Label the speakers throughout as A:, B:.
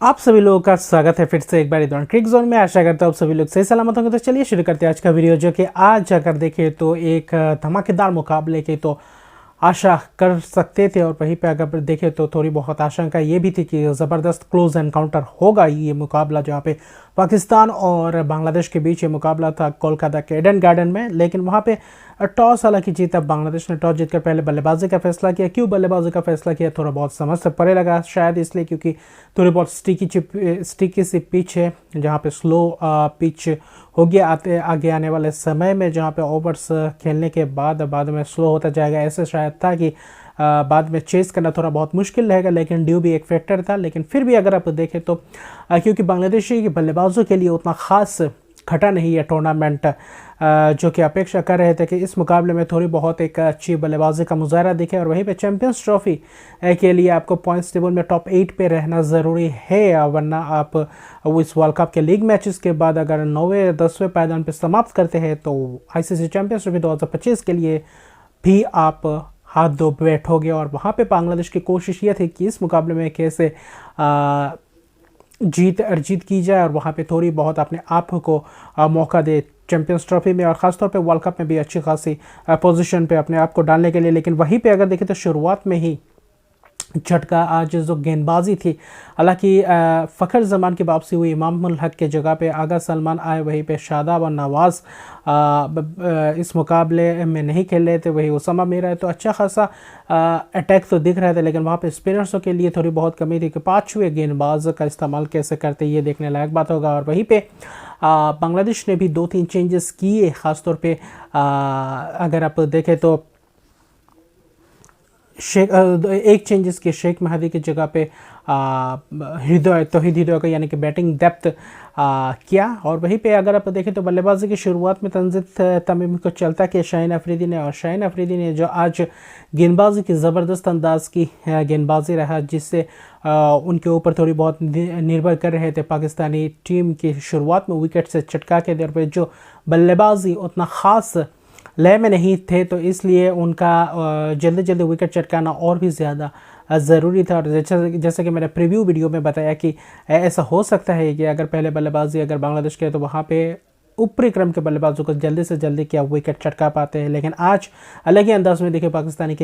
A: आप सभी लोगों का स्वागत है फिर से एक बार दौरान क्रिक जोन में। आशा करता हूँ आप सभी लोग सही सलामत होंगे। तो चलिए शुरू करते हैं आज का वीडियो, जो कि आज अगर देखें तो एक धमाकेदार मुकाबले की तो आशा कर सकते थे, और वहीं पे अगर देखें तो थोड़ी बहुत आशंका ये भी थी कि ज़बरदस्त क्लोज एनकाउंटर होगा ये मुकाबला, जहाँ पे पाकिस्तान और बांग्लादेश के बीच ये मुकाबला था कोलकाता के एडन गार्डन में। लेकिन वहाँ पे टॉस हालांकि जीता बांग्लादेश ने। टॉस जीतकर पहले बल्लेबाजी का फैसला किया। क्यों बल्लेबाजी का फैसला किया, थोड़ा बहुत समझ से परे लगा, शायद इसलिए क्योंकि थोड़ी बहुत स्टिकी सी पिच है, जहाँ पे स्लो पिच हो गया आगे आने वाले समय में, जहाँ पे ओवर्स खेलने के बाद में स्लो होता जाएगा। ऐसे शायद था कि बाद में चेस करना थोड़ा बहुत मुश्किल रहेगा, लेकिन ड्यू भी एक फैक्टर था। लेकिन फिर भी अगर आप देखें तो क्योंकि बांग्लादेशी बल्लेबाजों के लिए उतना ख़ास खटा नहीं है टूर्नामेंट, जो कि अपेक्षा कर रहे थे कि इस मुकाबले में थोड़ी बहुत एक अच्छी बल्लेबाजी का मुजाहरा दिखे। और वहीं पे चैंपियंस ट्रॉफी के लिए आपको पॉइंट्स टेबल में टॉप 8 पे रहना ज़रूरी है, वरना आप इस वर्ल्ड कप के लीग मैचेस के बाद अगर 9वें 10वें पायदान पे समाप्त करते हैं तो आईसीसी चैंपियंस ट्रॉफी 2025 के लिए भी आप हाथ धो बैठोगे। और वहाँ पे बांग्लादेश की कोशिश ये थी कि इस मुकाबले में कैसे जीत अर्जित की जाए और वहाँ पे थोड़ी बहुत अपने आप को मौका दे चैंपियंस ट्रॉफी में और ख़ासतौर पे वर्ल्ड कप में भी अच्छी खासी पोजीशन पे अपने आप को डालने के लिए। लेकिन वहीं पे अगर देखें तो शुरुआत में ही झटका आज जो गेंदबाजी थी, हालांकि फ़खर जमान की वापसी हुई, इमामुल हक के जगह पे आगा सलमान आए, वहीं पे शादाब और नवाज़ इस मुकाबले में नहीं खेल रहे थे, वही उसामा मीर है। तो अच्छा खासा अटैक तो दिख रहे थे, लेकिन वहाँ पे स्पिनर्सों के लिए थोड़ी बहुत कमी थी कि पाँचवें गेंदबाज का इस्तेमाल कैसे करते, ये देखने लायक बात होगा। और वहीं पे बांग्लादेश ने भी 2-3 चेंजेस किए, ख़ासतौर पे अगर आप देखें तो एक चेंजेस के शेख महदी की जगह पे हृदय तौहीद हृदय का, यानी कि बैटिंग डेप्थ किया। और वहीं पे अगर आप देखें तो बल्लेबाजी की शुरुआत में तंजीद तमीमी को चलता किया शाहीन अफरीदी ने, और शाहीन अफरीदी ने जो आज गेंदबाजी की ज़बरदस्त अंदाज की गेंदबाजी रहा, जिससे उनके ऊपर थोड़ी बहुत निर्भर कर रहे थे पाकिस्तानी टीम की। शुरुआत में विकेट से चटका के दर पर जो बल्लेबाजी उतना ख़ास लय में नहीं थे, तो इसलिए उनका जल्दी जल्दी विकेट चटकाना और भी ज़्यादा ज़रूरी था। और जैसे कि मैंने प्रीव्यू वीडियो में बताया कि ऐसा हो सकता है कि अगर पहले बल्लेबाजी अगर बांग्लादेश के तो वहाँ पे ऊपरी क्रम के बल्लेबाजों को जल्दी से जल्दी क्या विकेट चटका पाते हैं। लेकिन आज अलग ही अंदाज में देखिए पाकिस्तान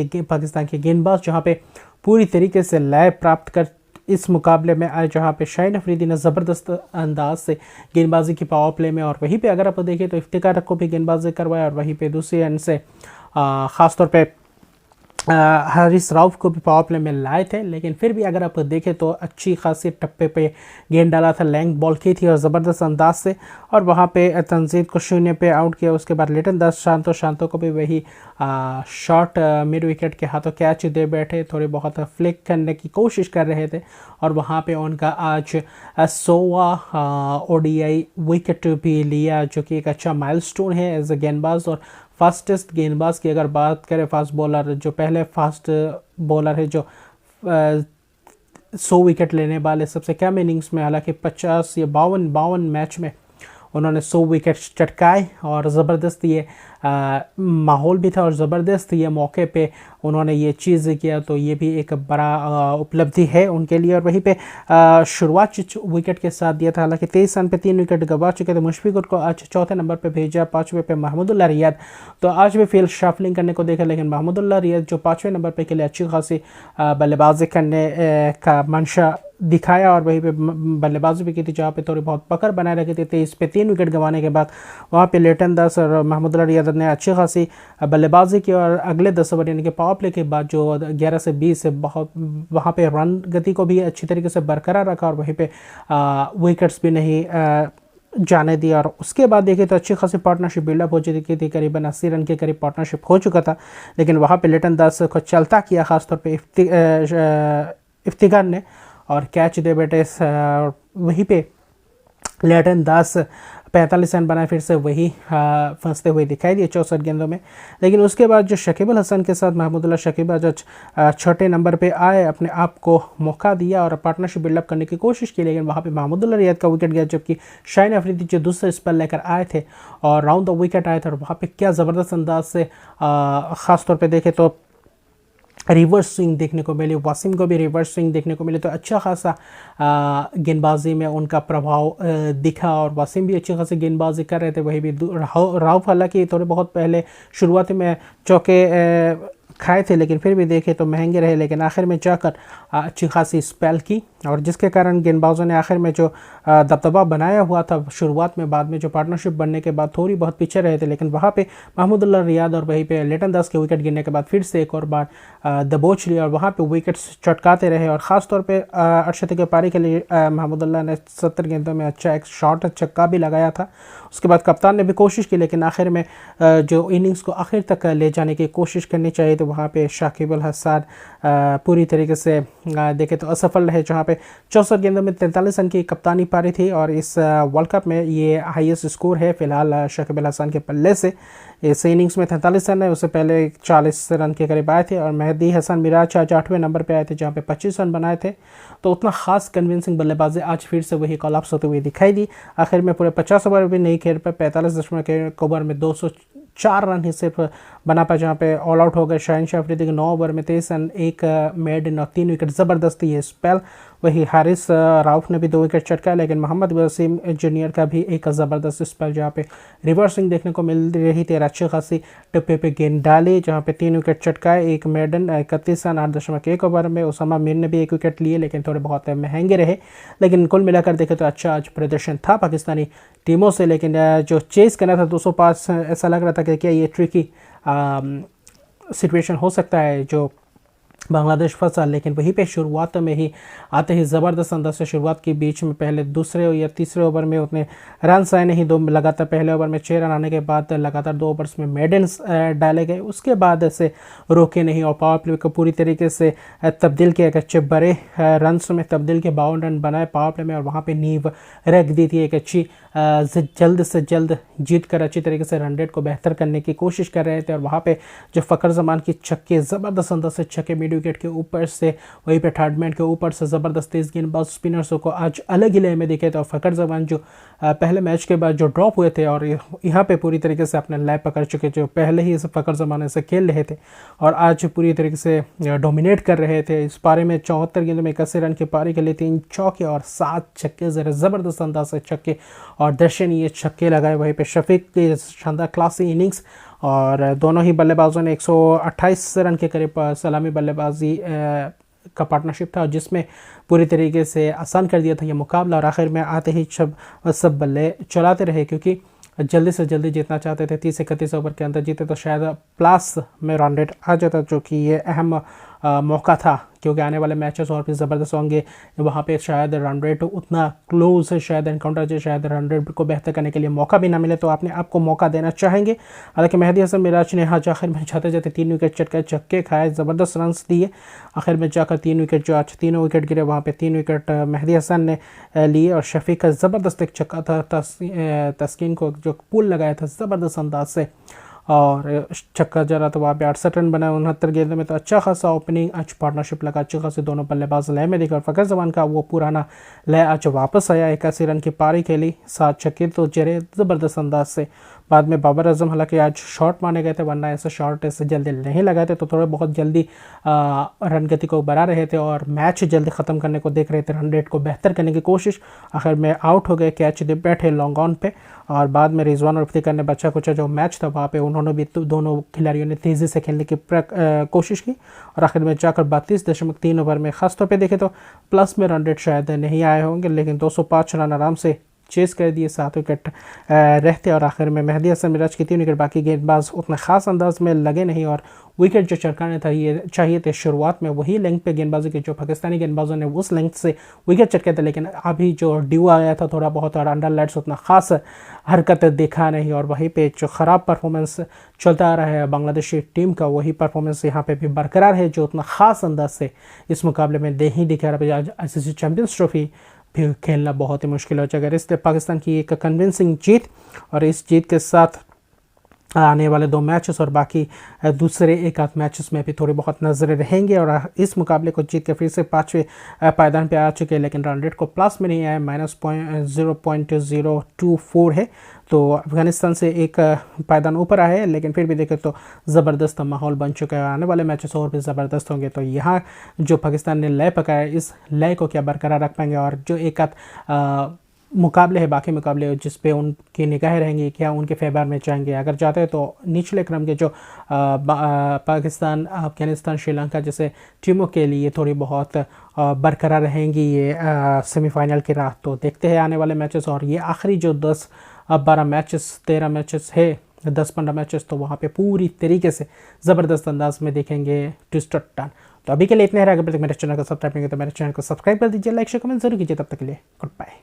A: के गेंदबाज जहाँ पे पूरी तरीके से लय प्राप्त कर इस मुकाबले में आए, जहाँ पे शाहीन अफरीदी ने ज़बरदस्त अंदाज से गेंदबाजी की पावर प्ले में। और वहीं पे अगर आप देखें तो इफ्तिकार को भी गेंदबाजी करवाया, और वहीं पे दूसरे एंड से ख़ासतौर पे हारिस राउफ को भी पावर प्ले में लाए थे। लेकिन फिर भी अगर आप देखें तो अच्छी खासी टप्पे पे गेंद डाला था, लैंग बॉल की थी और ज़बरदस्त अंदाज से, और वहाँ पे तंजीद को 0 पे आउट किया। उसके बाद लिटन दास शांतो को भी वही शॉट मिड विकेट के हाथों कैच दे बैठे, थोड़ी बहुत फ्लिक करने की कोशिश कर रहे थे, और वहाँ पे उनका आज 100वां ODI विकेट भी लिया, जो कि एक अच्छा माइलस्टोन है एज ए गेंदबाज। और फास्टेस्ट गेंदबाज की अगर बात करें, फास्ट बॉलर जो पहले फास्ट बॉलर है जो 100 विकेट लेने वाले सबसे कम इनिंग्स में, हालांकि 50 या 52 मैच में उन्होंने 100 विकेट चटकाए, और ज़बरदस्त ये माहौल भी था और ज़बरदस्त ये मौके पे उन्होंने ये चीज़ किया, तो ये भी एक बड़ा उपलब्धि है उनके लिए। और वहीं पे शुरुआत विकेट के साथ दिया था, हालांकि 23 रन पे 3 विकेट गंवा चुके थे। मुशफिकुर को आज चौथे नंबर पे भेजा, 5वें पे महमूदुल्लाह रियाद, तो आज भी फील्ड शफलिंग करने को देखा, लेकिन महमूदुल्लाह रियाद जो 5वें नंबर पे के लिए अच्छी खासी बल्लेबाजी करने का मंशा दिखाया, और वहीं पे बल्लेबाजी भी की थी, जहाँ पे थोड़ी बहुत पकड़ बनाए रखी थी। 23 पे 3 विकेट गंवाने के बाद वहाँ पे लिटन दास और महमूदुल्लाह रियाद ने अच्छी खासी बल्लेबाजी की, और अगले 10 ओवर यानी कि पावर प्ले के बाद जो 11 से 20 से बहुत वहाँ पे रन गति को भी अच्छी तरीके से बरकरार रखा, और वहीं पे विकेट्स भी नहीं जाने दिया। और उसके बाद देखिए तो अच्छी खासी पार्टनरशिप बिल्डअप हो चुकी थी, करीबन 80 रन के करीब पार्टनरशिप हो चुका था। लेकिन वहाँ पे लिटन दास को चलता किया खासतौर पर इफ्तिकार ने, और कैच दे बैठे। वहीं पे लिटन दास 45 रन बनाए, फिर से वही फंसते हुए दिखाई दिए 64 गेंदों में। लेकिन उसके बाद जो शकीब अल हसन के साथ महमूदुल्लाह शकीब जो 6ठे नंबर पे आए, अपने आप को मौका दिया और पार्टनरशिप बिल्डअप करने की कोशिश की, लेकिन वहाँ पे महमूदुल्लाह रियाद का विकेट गया, जबकि शाहीन अफरीदी जो दूसरे स्पेल लेकर आए थे और राउंड द विकेट आए थे, और वहाँ पर क्या ज़बरदस्त अंदाज से ख़ासतौर पर देखें तो रिवर्स स्विंग देखने को मिली, वासिम को भी रिवर्स स्विंग देखने को मिली। तो अच्छा खासा गेंदबाजी में उनका प्रभाव दिखा और वासिम भी अच्छी खासी गेंदबाजी कर रहे थे। वही भी राउफ हालांकि थोड़े बहुत पहले शुरुआत में चौके खाए थे, लेकिन फिर भी देखे तो महंगे रहे, लेकिन आखिर में जाकर अच्छी खासी स्पेल की और जिसके कारण गेंदबाजों ने आखिर में जो दबदबा बनाया हुआ था शुरुआत में, बाद में जो पार्टनरशिप बनने के बाद थोड़ी बहुत पीछे रहे थे, लेकिन वहाँ पे महमूदुल्लाह रियाद और वहीं पे लिटन दास के विकेट गिरने के बाद फिर से एक और बार दबोच लिया और वहाँ पे विकेट्स चटकाते रहे। और ख़ास तौर पे अरशद के पारी के लिए महमूदुल्लाह ने 70 गेंदों में अच्छा एक शॉट छक्का भी लगाया था। उसके बाद कप्तान ने भी कोशिश की, लेकिन आखिर में जो इनिंग्स को आखिर तक ले जाने की कोशिश करनी चाहिए तो वहाँ पे शाकिब अल हसन पूरी तरीके से देखे तो असफल रहे, जहाँ पे 64 गेंदों में 43 रन की कप्तानी पारी थी और इस वर्ल्ड कप में ये हाईएस्ट स्कोर है फिलहाल शाकिब अल हसन के पल्ले से। इस इनिंग्स में 43 रन है, उससे पहले 40 रन के करीब आए थे और मेहदी हसन मिराज आज 8वें नंबर पर आए थे जहाँ पे 25 रन बनाए थे। तो उतना खास कन्विंसिंग बल्लेबाजी आज फिर से वही कॉलअप्स होते हुए दिखाई दी। आखिर में पूरे 50 ओवर भी नहीं खेल पाए, 45 ओवर में 204 रन ही सिर्फ बना पाए, जहाँ पे ऑल आउट हो गए शहनशाह अफरीदी के 9 ओवर में 23 रन, एक मेडन और 3 विकेट। ज़बरदस्ती ये स्पेल। वही हारिस राउफ ने भी 2 विकेट चटकाए, लेकिन मोहम्मद वसीम जूनियर का भी एक ज़बरदस्त स्पेल जहाँ पे रिवर्सिंग देखने को मिल रही थी। अच्छी खासी टिप्पे पे गेंद डाली जहाँ पे 3 विकेट चटकाए, एक मेडन, 31 रन 8.1 ओवर में। उसामा मीर ने भी 1 विकेट लिए, लेकिन थोड़े बहुत महंगे रहे। लेकिन कुल मिलाकर देखें तो अच्छा आज प्रदर्शन था पाकिस्तानी टीमों से, लेकिन जो चेस करना था 205, ऐसा लग रहा था कि क्या ये ट्रिकी सिचुएशन हो सकता है जो बांग्लादेश फंसा, लेकिन वहीं पे शुरुआत में ही आते ही ज़बरदस्त अंदाज से शुरुआत की। बीच में पहले दूसरे या तीसरे ओवर में उतने रन आए नहीं, 2 लगातार पहले ओवर में 6 रन आने के बाद लगातार 2 ओवर्स में मेडन्स डाले गए, उसके बाद से रोके नहीं और पावर प्ले को पूरी तरीके से तब्दील किया। एक अच्छे बड़े रन्स में तब्दील के 52 रन बनाए पावर प्ले में और वहाँ पर नींव रख दी थी। एक अच्छी जल्द से जल्द जीत कर अच्छी तरीके से रन रेट को बेहतर करने की कोशिश कर रहे थे और वहाँ पे जो फ़खर जमान की छक्के ज़बरदस्त अंदाज से छक्के मिड विकेट के ऊपर से, वहीं पे थर्ड मैन के ऊपर से ज़बरदस्त तेज़ गेंदबाज स्पिनर्सों को आज अलग ही लय में दिखे थे। और फ़खर जमान जो पहले मैच के बाद जो ड्रॉप हुए थे और यहाँ पे पूरी तरीके से अपने लय पकड़ चुके, जो पहले ही इस फ़खर ज़माने से खेल रहे थे और आज पूरी तरीके से डोमिनेट कर रहे थे। इस पारी में 74 गेंदों में 81 रन की पारी के लिए 3 चौके और 7 छक्के, ज़बरदस्त अंदाज से छक्के और दर्शनीय छक्के लगाए। वहीं पे शफीक की शानदार क्लासी इनिंग्स और दोनों ही बल्लेबाजों ने 128 रन के करीब सलामी बल्लेबाजी का पार्टनरशिप था, जिसमें पूरी तरीके से आसान कर दिया था यह मुकाबला। और आखिर में आते ही सब बल्ले चलाते रहे, क्योंकि जल्दी से जल्दी जीतना चाहते थे। 30-31 ओवर के अंदर जीते तो शायद प्लस में रन रेट आ जाता, जो कि ये अहम मौका था, क्योंकि आने वाले मैचेस और भी ज़बरदस्त होंगे। वहाँ पे शायद रन रेट उतना क्लोज है, शायद एनकाउंटर जो शायद रन रेट को बेहतर करने के लिए मौका भी ना मिले, तो आपने आपको मौका देना चाहेंगे। हालांकि मेहदी हसन मिराज ने आज आखिर में जाते जाते 3 विकेट चटकाए, छक्के खाए, ज़बरदस्त रन दिए। आखिर में जाकर 3 विकेट जो आज तीनों विकेट गिरे, वहाँ पर 3 विकेट मेहदी हसन ने लिए और शफीक का ज़बरदस्त एक छक्का था तस्कीन को जो पुल लगाया था ज़बरदस्त अंदाज से और छक्का जरा तो वहाँ पे 68 रन बनाए 69 गेंदों में। तो अच्छा खासा ओपनिंग आज पार्टनरशिप लगा, अच्छे खासे दोनों बल्लेबाज लय में दिखे और फ़खर जमान का वो पुराना लय आज वापस आया। 81 रन की पारी खेली, 7 छक्के तो जरे ज़बरदस्त अंदाज से। बाद में बाबर आजम हालांकि आज शॉट माने गए थे, वरना ऐसे शॉट ऐसे जल्दी नहीं लगाए थे, तो थोड़े बहुत जल्दी रन गति को बढ़ा रहे थे और मैच जल्दी ख़त्म करने को देख रहे थे, रन रेट को बेहतर करने की कोशिश। आखिर में आउट हो गए, कैच दे बैठे लॉन्ग ऑन पे और बाद में रिजवान और इफ्तिकार ने बचा कुचा जो मैच था वहाँ पे उन्होंने भी दोनों खिलाड़ियों ने तेज़ी से खेलने की कोशिश की और आखिर में जाकर 32.3 ओवर में ख़ासतौर पे देखें तो प्लस में रन रेट शायद नहीं आए होंगे, लेकिन 205 रन आराम से चेस कर दिए, 7 विकेट रहते और आखिर में मेहदी हसन मिराज की 3 विकेट। बाकी गेंदबाज उतना ख़ास अंदाज में लगे नहीं और विकेट जो चटकाने था ये चाहिए थे शुरुआत में, वही लेंथ पे गेंदबाजी की जो पाकिस्तानी गेंदबाजों ने उस लेंथ से विकेट चटके थे, लेकिन अभी जो ड्यू आया था थोड़ा बहुत और अंडर लाइट्स उतना ख़ास हरकत देखा नहीं और वहीं पे जो ख़राब परफॉर्मेंस चलता आ रहा है बांग्लादेशी टीम का, वही परफॉर्मेंस यहाँ पे भी बरकरार है, जो उतना ख़ास अंदाज से इस मुकाबले में नहीं दिखा रहा। आज ICC चैम्पियंस ट्रॉफी भी खेलना बहुत ही मुश्किल हो जाएगा। इस पाकिस्तान की एक कन्विंसिंग जीत और इस जीत के साथ आने वाले 2 मैचेस और बाकी दूसरे एक आध मैचेस में भी थोड़ी बहुत नजरें रहेंगे। और इस मुकाबले को जीत के फिर से 5वें पायदान पे आ चुके हैं, लेकिन रन रेट को प्लस में नहीं आया, -0.024 है। तो अफगानिस्तान से एक पायदान ऊपर आया है, लेकिन फिर भी देखें तो ज़बरदस्त माहौल बन चुका है। आने वाले मैचेस और भी ज़बरदस्त होंगे। तो यहाँ जो पाकिस्तान ने लय पकाया, इस लय को क्या बरकरार रख पाएंगे, और जो एक आध मुकाबले है, बाकी मुकाबले जिस पे उनकी निगाहें रहेंगी, क्या उनके फेवर में जाएंगे। अगर जाते हैं तो निचले क्रम के जो पाकिस्तान, अफगानिस्तान, श्रीलंका जैसे टीमों के लिए थोड़ी बहुत बरकरार रहेंगी ये सेमीफाइनल की राह। तो देखते हैं आने वाले मैचेस। और ये आखिरी जो 10-12 मैचेस, 13 मैचेस है, 10-15 मैचेस, तो वहाँ पे पूरी तरीके से ज़बरदस्त अंदाज में देखेंगे ट्विस्ट और टर्न। तो अभी के लिए इतने हैं। अगर तक मेरे चैनल को सब्सक्राइब नहीं किया तो मेरे चैनल को सब्सक्राइब कर दीजिए, लाइक शेयर कमेंट जरूर कीजिए। तब तक के लिए गुड बाय।